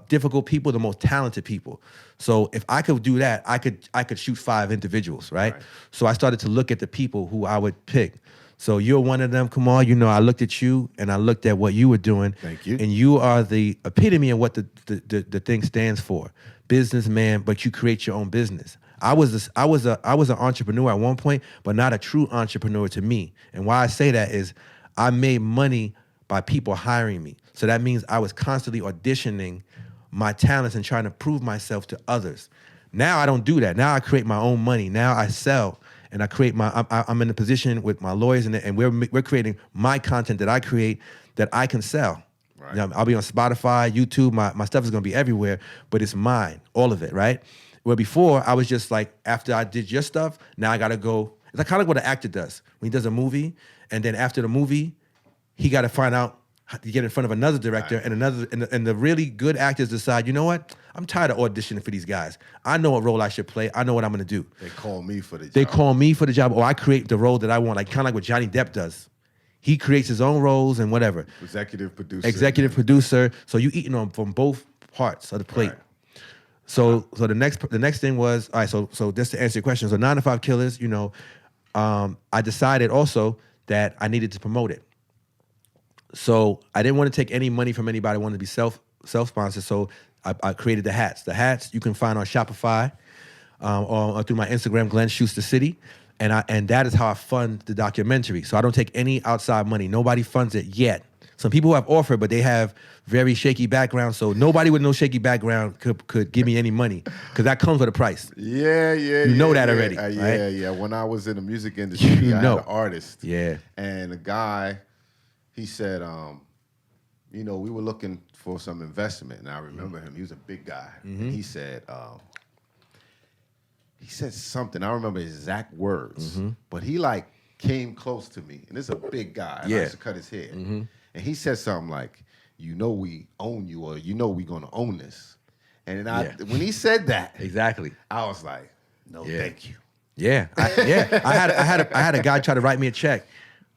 S2: difficult people, the most talented people. So if I could do that, I could shoot 5 individuals, right? So I started to look at the people who I would pick. So you're one of them, Kamal. You know, I looked at you and I looked at what you were doing.
S1: Thank you.
S2: And you are the epitome of what the thing stands for. Businessman, but you create your own business. I was an entrepreneur at one point, but not a true entrepreneur to me. And why I say that is I made money by people hiring me. So that means I was constantly auditioning my talents and trying to prove myself to others. Now I don't do that. Now I create my own money. Now I sell and I create I'm in a position with my lawyers and we're creating my content that I create that I can sell.
S1: Right.
S2: You know, I'll be on Spotify, YouTube, my stuff is gonna be everywhere, but it's mine, all of it, right? Where before I was just like, after I did your stuff, now I gotta go. It's like kind of like what an actor does when he does a movie, and then after the movie, he got to find out how to get in front of another director and the really good actors decide, you know what? I'm tired of auditioning for these guys. I know what role I should play. I know what I'm going to do.
S1: They call me for the job.
S2: They call me for the job, or I create the role that I want, like kind of like what Johnny Depp does. He creates his own roles and whatever.
S1: Executive
S2: producer. So you eating on from both parts of the plate.
S1: Right.
S2: So the next thing was, all right, so just to answer your question, so 9 to 5 Killers, you know, I decided also that I needed to promote it. So I didn't want to take any money from anybody. I wanted to be self-sponsored. So I created the hats. The hats you can find on Shopify or through my Instagram, Glenn Shoots the City. And that is how I fund the documentary. So I don't take any outside money. Nobody funds it yet. Some people have offered, but they have very shaky backgrounds. So nobody with no shaky background could give me any money because that comes with a price.
S1: Yeah.
S2: You know that already, right?
S1: Yeah. When I was in the music industry, I had an artist.
S2: Yeah.
S1: And a guy, he said, you know, we were looking for some investment. And I remember him. He was a big guy. Mm-hmm. And he said something. I don't remember his exact words. Mm-hmm. But he like came close to me. And this is a big guy. And I used to cut his hair. Mm-hmm. And he said something like, you know we own you, or you know we gonna own this. And then when he said that,
S2: exactly,
S1: I was like, no, thank you.
S2: Yeah, I had a guy try to write me a check,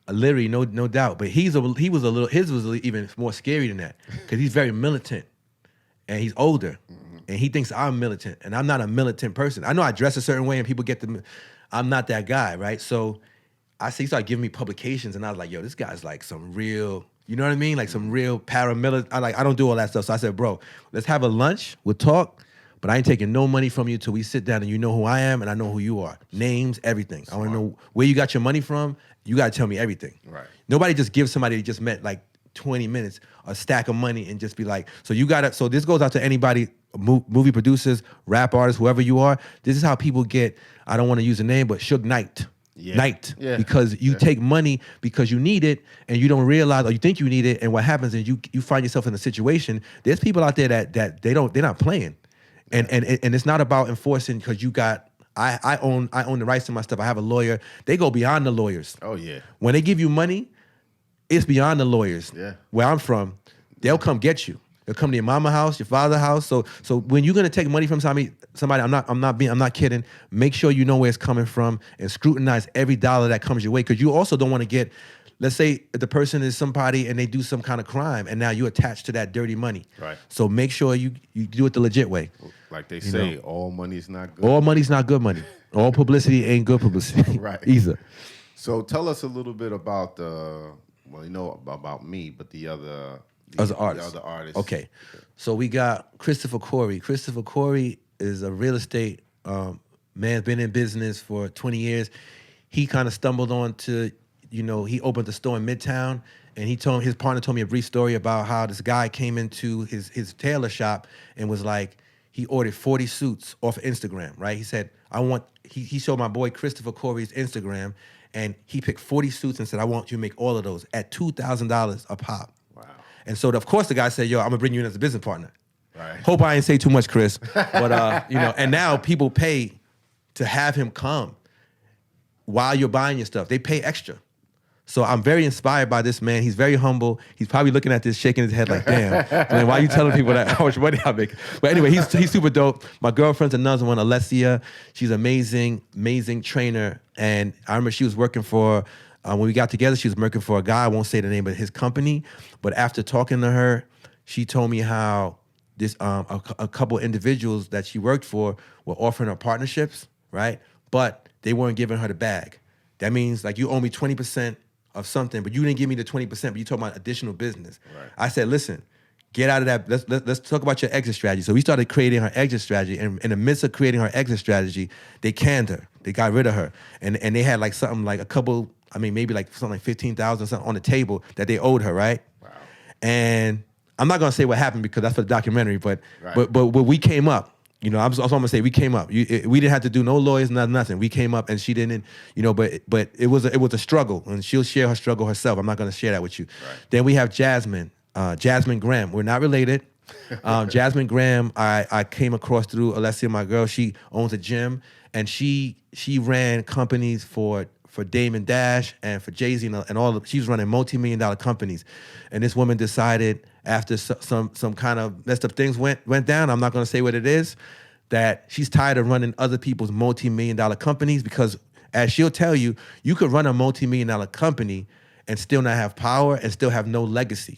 S2: literally, no doubt. But his was even more scary than that because he's very militant, and he's older, and he thinks I'm militant, and I'm not a militant person. I know I dress a certain way, and people get I'm not that guy, right? So he started giving me publications, and I was like, yo, this guy's like some real. You know what I mean? Like some real paramilitary. I don't do all that stuff. So I said, bro, let's have a lunch. We'll talk. but I ain't taking no money from you till we sit down and you know who I am and I know who you are. Names, everything. I want to know where you got your money from. You got to tell me everything.
S1: Right.
S2: Nobody just gives somebody they just met like 20 minutes a stack of money and just be like, so you got to, so this goes out to anybody, movie producers, rap artists, whoever you are. This is how people get, I don't want to use a name, but Suge Knight.
S1: Yeah.
S2: Because you take money because you need it and you don't realize, or you think you need it, and what happens is you find yourself in a situation. There's people out there that they're not playing, and it's not about enforcing because you got. I own the rights to my stuff. I have a lawyer. They go beyond the lawyers.
S1: Oh yeah.
S2: When they give you money, it's beyond the lawyers.
S1: Yeah.
S2: Where I'm from, they'll come get you. They'll come to your mama house, your father's house. So when you're gonna take money from somebody, I'm not kidding. Make sure you know where it's coming from and scrutinize every dollar that comes your way. Because you also don't want to get, let's say the person is somebody and they do some kind of crime and now you attach to that dirty money.
S1: Right.
S2: So make sure you do it the legit way.
S1: Like they say, all money's not good.
S2: All money's not good money. All publicity ain't good publicity.
S1: Right.
S2: Either.
S1: So tell us a little bit about about me, but the other artists.
S2: Okay. So we got Christopher Corey. Christopher Corey is a real estate man, been in business for 20 years. He kind of stumbled on to, he opened a store in Midtown, and his partner told me a brief story about how this guy came into his tailor shop and was like, he ordered 40 suits off of Instagram, right? He said, he showed my boy Christopher Corey's Instagram, and he picked 40 suits and said, I want you to make all of those at $2,000 a pop.
S1: Wow.
S2: And so, of course, the guy said, yo, I'm going to bring you in as a business partner.
S1: Right.
S2: Hope I ain't say too much, Chris. But, and now people pay to have him come while you're buying your stuff. They pay extra. So I'm very inspired by this man. He's very humble. He's probably looking at this, shaking his head like, damn. Man, why are you telling people that how much money I make? But anyway, he's super dope. My girlfriend's another one, Alessia. She's amazing trainer. And I remember she was working for, when we got together, she was working for a guy, I won't say the name of his company. But after talking to her, she told me how this a couple individuals that she worked for were offering her partnerships, right? But they weren't giving her the bag. That means like you owe me 20% of something, but you didn't give me the 20%, but you talking about additional business. Right. I said, listen, get out of that. Let's talk about your exit strategy. So we started creating her exit strategy, and in the midst of creating her exit strategy, they canned her. They got rid of her. And they had like something like maybe like something like 15,000 something on the table that they owed her, right? Wow. And I'm not gonna say what happened because that's for the documentary, but we came up. I'm gonna say we came up. We didn't have to do no lawyers, nothing. We came up, and she didn't. But it was a struggle, and she'll share her struggle herself. I'm not gonna share that with you. Right. Then we have Jasmine Graham. We're not related. Jasmine Graham, I came across through Alessia, my girl. She owns a gym, and she ran companies for Damon Dash and for Jay-Z and all. She was running multi-million-dollar companies, and this woman decided after some kind of messed up things went down. I'm not going to say what it is. That she's tired of running other people's multi-million-dollar companies, because as she'll tell you, you could run a multi-million-dollar company and still not have power and still have no legacy.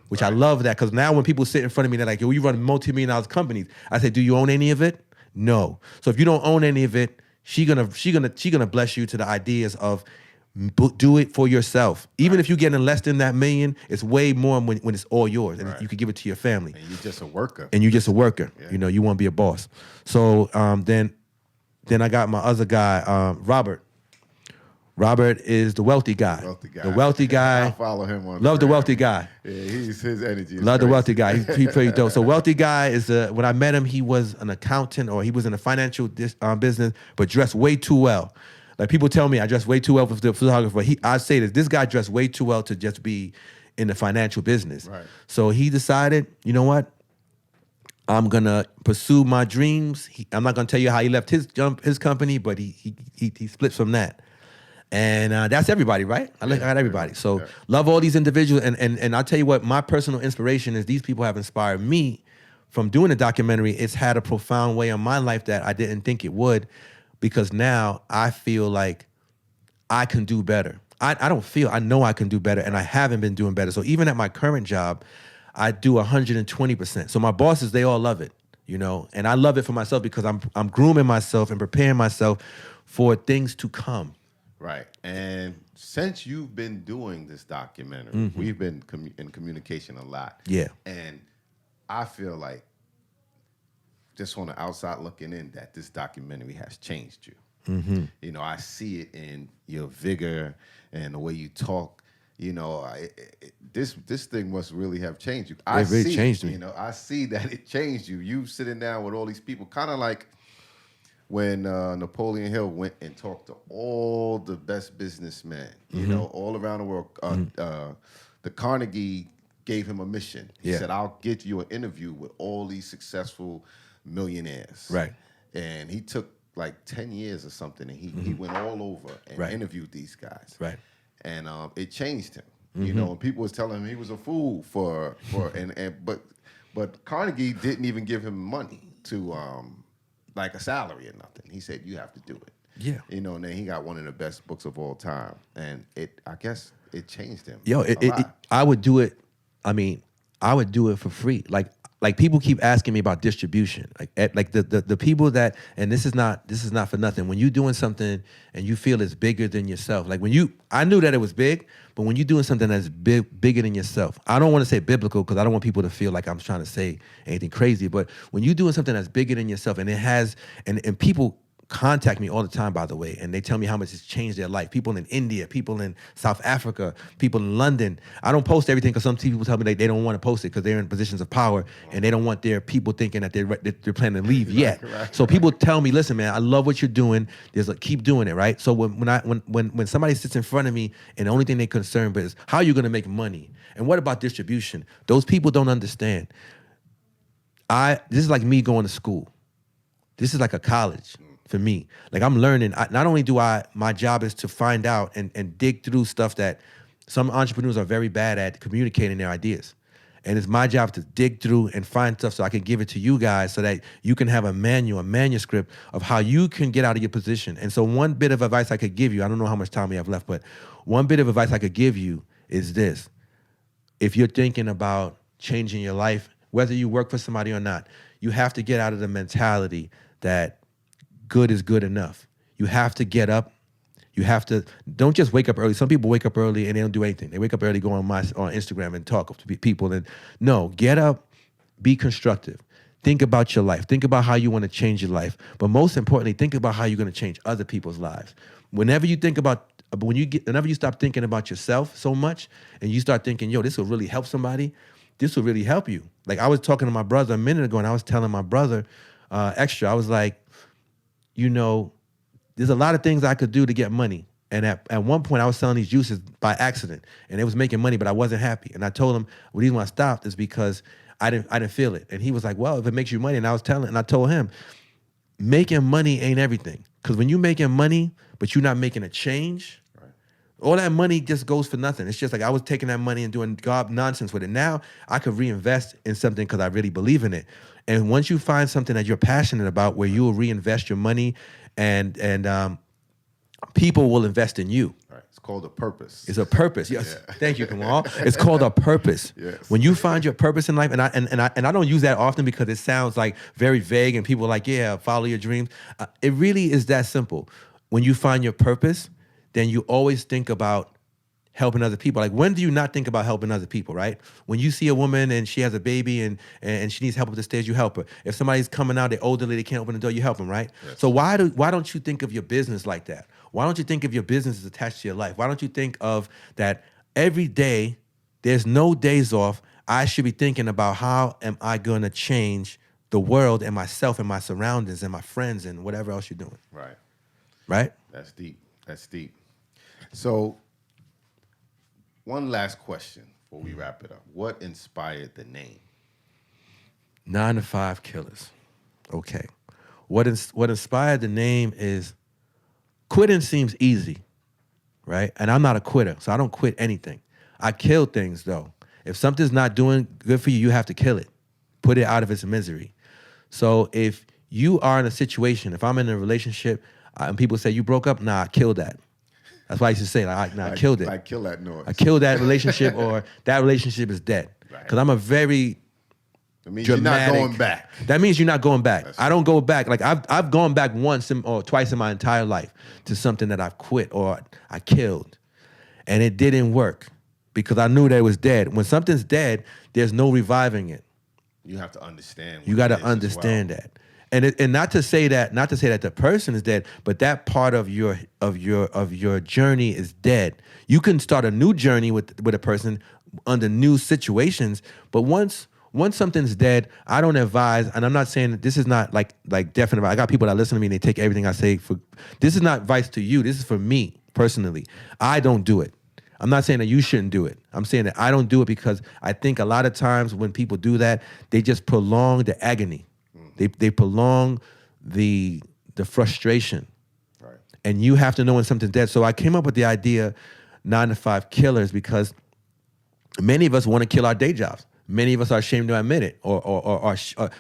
S2: Which right. I love that, because now when people sit in front of me, they're like, yo, you run multi-million-dollar companies. I say, do you own any of it? No. So if you don't own any of it, she gonna bless you to the ideas of do it for yourself. Even if you're getting less than that million, it's way more when it's all yours, and you can give it to your family.
S1: And you're just a worker.
S2: Yeah. You want to be a boss. So then I got my other guy, Robert. Robert is the wealthy guy. The wealthy guy.
S1: I follow him on.
S2: Love the wealthy guy.
S1: Yeah, his energy.
S2: Love the wealthy guy. He's pretty dope. So wealthy guy is when I met him, he was an accountant, or he was in the financial business, but dressed way too well. Like people tell me I dress way too well for the photographer. I say this guy dressed way too well to just be in the financial business. Right. So he decided, you know what? I'm gonna pursue my dreams. I'm not gonna tell you how he left his company, but he splits from that. And that's everybody, right? I got everybody. So love all these individuals. And I'll tell you what, my personal inspiration is these people have inspired me from doing a documentary. It's had a profound way on my life that I didn't think it would, because now I feel like I can do better. I know I can do better, and I haven't been doing better. So even at my current job, I do 120%. So my bosses, they all love it, and I love it for myself because I'm grooming myself and preparing myself for things to come.
S1: Right. And since you've been doing this documentary, we've been in communication a lot.
S2: Yeah.
S1: And I feel like just on the outside looking in, that this documentary has changed you. You know, I see it in your vigor and the way you talk. You know, this thing must really have changed you.
S2: It really changed me.
S1: You know, I see that it changed you. You sitting down with all these people, kind of like when Napoleon Hill went and talked to all the best businessmen, you know, all around the world. The Carnegie gave him a mission. He said, I'll get you an interview with all these successful millionaires.
S2: Right.
S1: And he took like 10 years or something, and he went all over and interviewed these guys.
S2: Right.
S1: And it changed him. You know, and people was telling him he was a fool but Carnegie didn't even give him money to like a salary or nothing. He said, you have to do it.
S2: Yeah.
S1: You know, and then he got one of the best books of all time. And I guess it changed him.
S2: Yo, I would do it. I mean, I would do it for free. Like people keep asking me about distribution. Like the people that, and this is not for nothing. When you're doing something and you feel it's bigger than yourself, like I knew that it was big, but when you're doing something that's bigger than yourself, I don't want to say biblical because I don't want people to feel like I'm trying to say anything crazy. But when you're doing something that's bigger than yourself, and it has, and people contact me all the time, by the way, and they tell me how much it's changed their life. People in India, people in South Africa, people in London. I don't post everything because some people tell me they don't want to post it because they're in positions of power and they don't want their people thinking that they're planning to leave yet. So people tell me, listen, man, I love what you're doing. Keep doing it, right? So when somebody sits in front of me and the only thing they're concerned with is how are you going to make money and what about distribution? Those people don't understand. This is like me going to school. This is like a college. For me, like I'm learning. Not only my job is to find out and dig through stuff that some entrepreneurs are very bad at communicating their ideas. And it's my job to dig through and find stuff so I can give it to you guys so that you can have a manuscript of how you can get out of your position. And so one bit of advice I could give you, I don't know how much time we have left, but one bit of advice I could give you is this. If you're thinking about changing your life, whether you work for somebody or not, you have to get out of the mentality that good is good enough. You have to get up. You have to, don't just wake up early. Some people wake up early and they don't do anything. They wake up early, go on Instagram and talk to people. And no, get up, be constructive. Think about your life. Think about how you want to change your life. But most importantly, think about how you're going to change other people's lives. Whenever you stop thinking about yourself so much and you start thinking, yo, this will really help somebody, this will really help you. Like I was talking to my brother a minute ago and I was telling my brother, Extra, I was like, you know, there's a lot of things I could do to get money. And at one point I was selling these juices by accident and it was making money, but I wasn't happy. And I told him the reason why I stopped is because I didn't feel it. And he was like, well, if it makes you money, and I told him, making money ain't everything. Because when you're making money, but you're not making a change, all that money just goes for nothing. It's just like I was taking that money and doing God nonsense with it. Now I could reinvest in something because I really believe in it. And once you find something that you're passionate about where you will reinvest your money and people will invest in you.
S1: Right. It's called a purpose.
S2: It's a purpose. Yes. Yeah. Thank you, Kamal. It's called a purpose. Yes. When you find your purpose in life, and I don't use that often because it sounds like very vague and people are like, yeah, follow your dreams. It really is that simple. When you find your purpose, then you always think about helping other people. Like, when do you not think about helping other people, right? When you see a woman and she has a baby and she needs help up the stairs, you help her. If somebody's coming out, they're elderly, they can't open the door, you help them, right? Yes. So why don't you think of your business like that? Why don't you think of your business as attached to your life? Why don't you think of that every day, there's no days off, I should be thinking about how am I going to change the world and myself and my surroundings and my friends and whatever else you're doing.
S1: Right.
S2: Right?
S1: That's deep. That's deep. So, one last question before we wrap it up. What inspired the name?
S2: 9 to 5 Killers. Okay. What inspired the name is quitting seems easy, right? And I'm not a quitter, so I don't quit anything. I kill things, though. If something's not doing good for you, you have to kill it. Put it out of its misery. So if you are in a situation, if I'm in a relationship and people say, you broke up? Nah, I killed that. That's why I used to say, I killed it.
S1: I kill that noise.
S2: I killed that relationship, or that relationship is dead. Because I'm a very
S1: That means
S2: dramatic.
S1: You're not going back.
S2: That means you're not going back.
S1: That's
S2: I don't go back. Like I've gone back once or twice in my entire life to something that I've quit or I killed, and it didn't work because I knew that it was dead. When something's dead, there's no reviving it.
S1: You have to understand.
S2: You got to understand that. And not to say that the person is dead, but that part of your journey is dead. You can start a new journey with a person under new situations, but once something's dead, I don't advise, and I'm not saying that this is not like definite. I got people that listen to me and they take everything I say for. This is not advice to you. This is for me personally. I don't do it. I'm not saying that you shouldn't do it. I'm saying that I don't do it because I think a lot of times when people do that, they just prolong the agony. They prolong the frustration.
S1: Right.
S2: And you have to know when something's dead. So I came up with the idea 9 to 5 killers because many of us want to kill our day jobs. Many of us are ashamed to admit it, or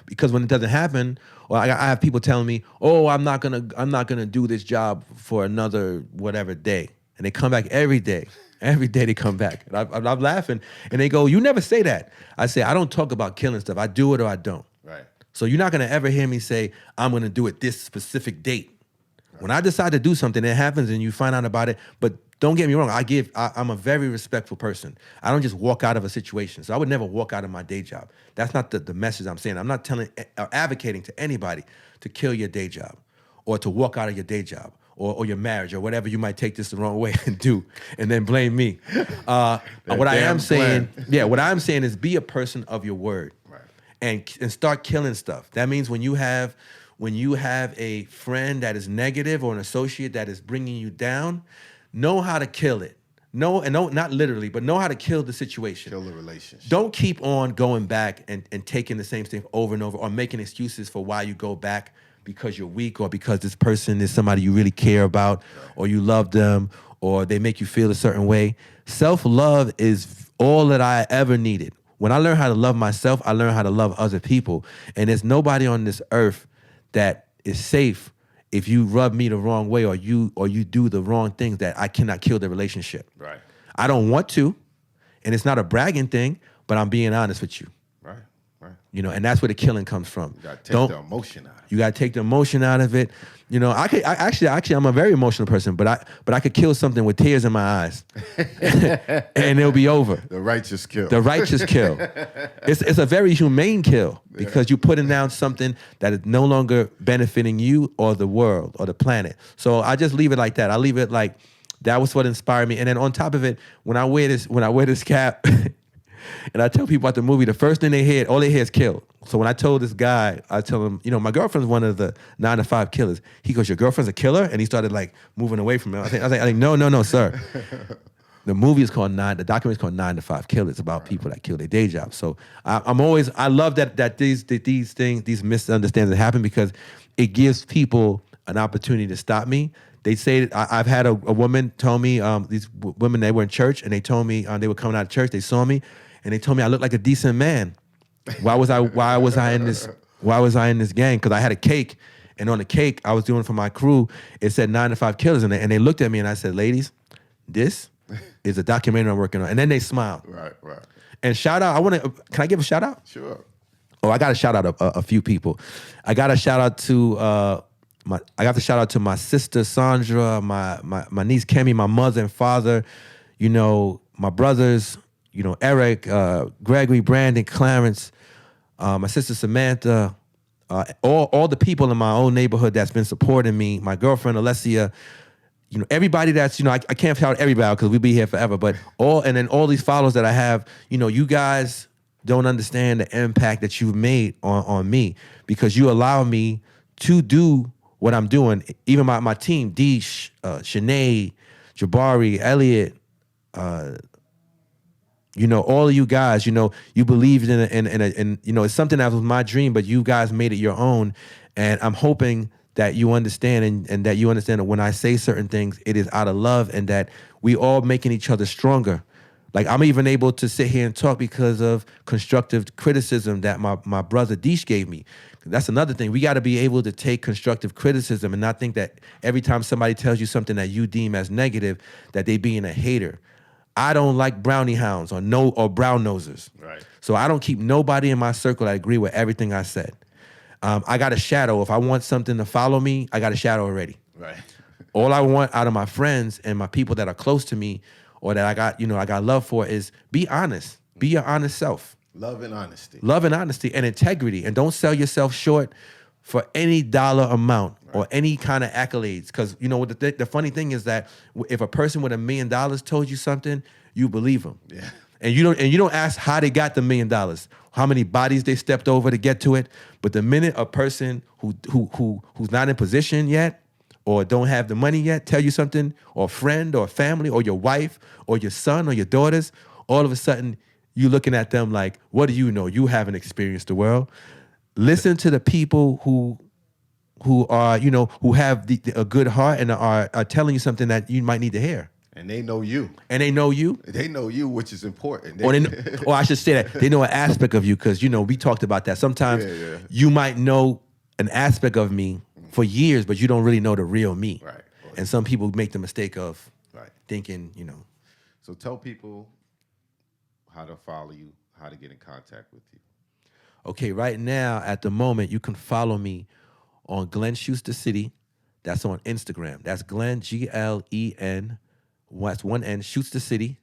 S2: because when it doesn't happen, or I have people telling me, "Oh, I'm not gonna do this job for another whatever day," and they come back every day. Every day they come back, and I'm laughing, and they go, "You never say that." I say, "I don't talk about killing stuff. I do it or I don't."
S1: Right.
S2: So you're not gonna ever hear me say, "I'm gonna do it this specific date." Right. When I decide to do something, it happens, and you find out about it. But don't get me wrong. I'm a very respectful person. I don't just walk out of a situation. So I would never walk out of my day job. That's not the message I'm saying. I'm not advocating to anybody to kill your day job or to walk out of your day job or your marriage or whatever you might take this the wrong way and do and then blame me. What I am saying is be a person of your word.
S1: Right.
S2: And start killing stuff. That means when you have a friend that is negative or an associate that is bringing you down, know how to kill it. No, not literally, but know how to kill the situation.
S1: Kill the relationship.
S2: Don't keep on going back and taking the same thing over and over or making excuses for why you go back because you're weak or because this person is somebody you really care about or you love them or they make you feel a certain way. Self-love is all that I ever needed. When I learned how to love myself, I learned how to love other people. And there's nobody on this earth that is safe if you rub me the wrong way or you do the wrong things that I cannot kill the relationship.
S1: Right.
S2: I don't want to, and it's not a bragging thing, but I'm being honest with you.
S1: Right. Right.
S2: And that's where the killing comes from.
S1: You gotta take the emotion out of it.
S2: You gotta take the emotion out of it. I'm a very emotional person, but I could kill something with tears in my eyes, and it'll be over.
S1: The righteous kill.
S2: The righteous kill. It's a very humane kill because you're putting down something that is no longer benefiting you or the world or the planet. So I just leave it like that. I leave it like that was what inspired me. And then on top of it, when I wear this cap. And I tell people about the movie, the first thing all they hear is kill. So when I told this guy, I tell him, my girlfriend's one of the 9 to 5 killers. He goes, "Your girlfriend's a killer?" And he started like moving away from me. I was like, no, sir. The movie is called the documentary is called 9 to 5 Killers. It's about people that kill their day job. So I love that these misunderstandings happen because it gives people an opportunity to stop me. They say that I've had a woman tell me, these women, they were in church and they told me they were coming out of church. They saw me and they told me I looked like a decent man. Why was I in this gang? Because I had a cake, and on the cake I was doing for my crew, it said 9 to 5 Killers, and they looked at me and I said, "Ladies, this is a documentary I'm working on." And then they smiled.
S1: Right.
S2: And shout out, can I give a shout out?
S1: Sure.
S2: Oh, I got to shout out a few people. I got to shout out to my sister Sandra, my niece Kemi, my mother and father, my brothers, Eric, Gregory, Brandon, Clarence, my sister Samantha, all the people in my own neighborhood that's been supporting me, my girlfriend Alessia, everybody that's, I can't shout everybody because we'll be here forever, but all these followers that I have, you guys don't understand the impact that you've made on me because you allow me to do what I'm doing. Even my team, Deesh, Shanae, Jabari, Elliot, all of you guys, you believed in it's something that was my dream, but you guys made it your own. And I'm hoping that you understand and that you understand that when I say certain things, it is out of love and that we all making each other stronger. Like I'm even able to sit here and talk because of constructive criticism that my brother Deesh gave me. That's another thing. We got to be able to take constructive criticism and not think that every time somebody tells you something that you deem as negative, that they being a hater. I don't like brownie hounds or brown nosers.
S1: Right.
S2: So I don't keep nobody in my circle that agree with everything I said. I got a shadow. If I want something to follow me, I got a shadow already.
S1: Right.
S2: All I want out of my friends and my people that are close to me or that I got love for is be honest. Be your honest self.
S1: Love and honesty.
S2: Love and honesty and integrity. And don't sell yourself short for any dollar amount or any kind of accolades. Because, you know, the funny thing is that if a person with $1 million told you something, you believe them.
S1: Yeah.
S2: And you don't ask how they got the $1 million, how many bodies they stepped over to get to it. But the minute a person who's not in position yet or don't have the money yet tell you something, or a friend or family or your wife or your son or your daughters, all of a sudden you looking at them like, what do you know? You haven't experienced the world. Listen to the people who are, you know, who have a good heart and are telling you something that you might need to hear.
S1: And they know you.
S2: And they know you.
S1: They know you, which is important.
S2: Or I should say that they know an aspect of you, because, you know, we talked about that. Sometimes you might know an aspect of me for years, but you don't really know the real me.
S1: Right.
S2: And some people make the mistake of thinking, you know.
S1: So tell people how to follow you, how to get in contact with you.
S2: Okay, right now, at the moment, you can follow me on Glen Shoots the City. That's on Instagram. That's Glen, Glen, that's one N, Shoots the City,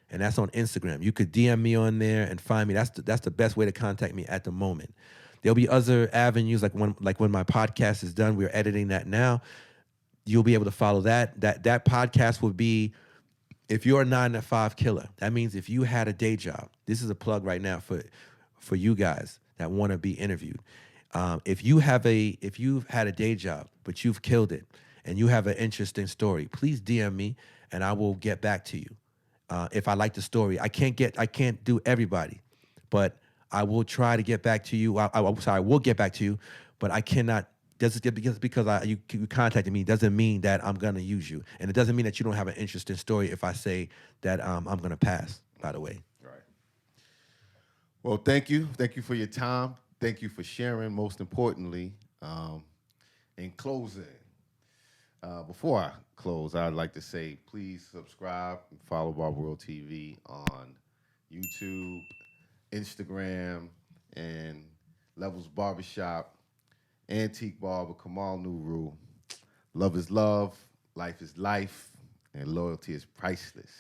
S2: and that's on Instagram. You could DM me on there and find me. That's the best way to contact me at the moment. There'll be other avenues, like when my podcast is done. We're editing that now. You'll be able to follow that. That podcast will be, if you're a 9-to-5 killer. That means if you had a day job. This is a plug right now for you guys that want to be interviewed. If you've had a day job but you've killed it and you have an interesting story, please DM me and I will get back to you. If I like the story, I can't do everybody, but I will try to get back to you. I will get back to you, but I cannot. Because you contacted me doesn't mean that I'm gonna use you, and it doesn't mean that you don't have an interesting story if I say that I'm gonna pass. By the way.
S1: Right. Well, thank you for your time. Thank you for sharing. Most importantly, in closing, before I close, I'd like to say please subscribe and follow Barber World TV on YouTube, Instagram, and Levels Barbershop. Antique Barber, Kamal Nuru. Love is love, life is life, and loyalty is priceless.